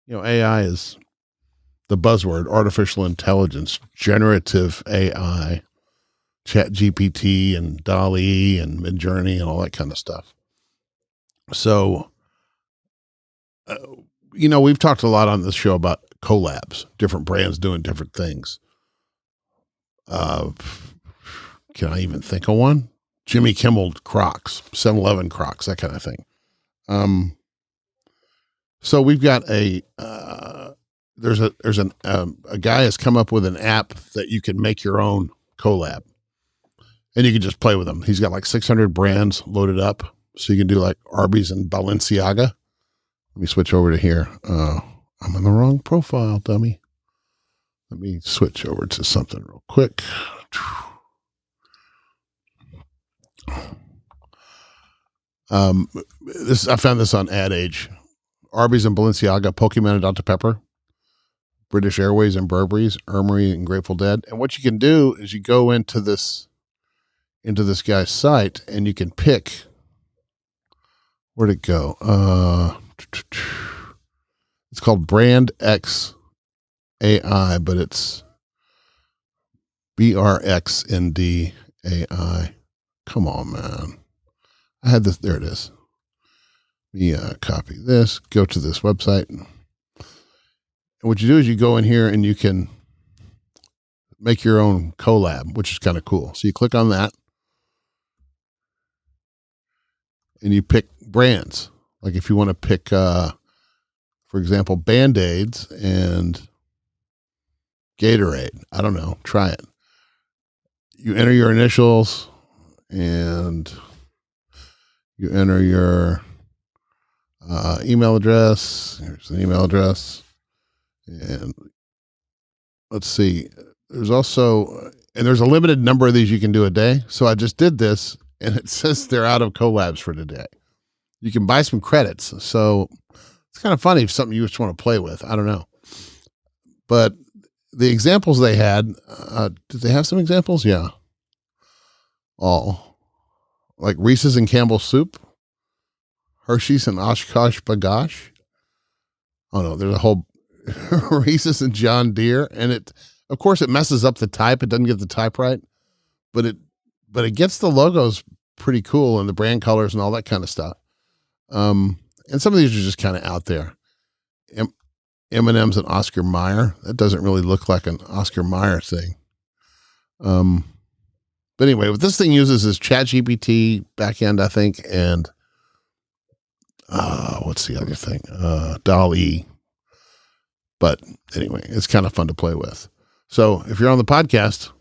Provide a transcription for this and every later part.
AI is the buzzword, artificial intelligence, generative AI, chat GPT and dall-e and Midjourney and all that kind of stuff. So, we've talked a lot on this show about collabs, different brands doing different things. Can I even think of one? Jimmy Kimmel Crocs, 7-Eleven Crocs, that kind of thing. So we've got there's a guy has come up with an app that you can make your own collab, and you can just play with them. He's got like 600 brands loaded up, so you can do like Arby's and Balenciaga. Let me switch over to here. I'm in the wrong profile, dummy. Let me switch over to something real quick. I found this on Ad Age. Arby's and Balenciaga, Pokemon and Dr. Pepper, British Airways and Burberry's, Armory and Grateful Dead. And what you can do is you go into this guy's site and you can pick, where'd it go? It's called brxnd.ai, but it's brxnd.ai. Come on, man. I had this. There it is. Copy this, go to this website. And what you do is you go in here and you can make your own collab, which is kind of cool. So you click on that and you pick brands. Like if you want to pick, for example, Band-Aids and Gatorade. I don't know. Try it. You enter your initials and you enter your email address. Here's the email address. And let's see. There's also, and there's a limited number of these you can do a day. So I just did this and it says they're out of collabs for today. You can buy some credits. So it's kind of funny if something you just want to play with. I don't know. But the examples they had, did they have some examples? Yeah. All like Reese's and Campbell's soup, Hershey's and Oshkosh B'gosh. Oh no, there's a whole Reese's and John Deere, and it, of course, it messes up the type. It doesn't get the type right, but it gets the logos pretty cool and the brand colors and all that kind of stuff. And some of these are just kind of out there. M&M's and Oscar Mayer. That doesn't really look like an Oscar Mayer thing. But anyway, what this thing uses is ChatGPT backend, I think, and what's the other thing? dall-e. But anyway, it's kind of fun to play with. So if you're on the podcast,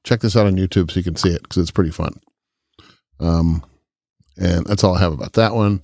check this out on YouTube so you can see it because it's pretty fun. And that's all I have about that one.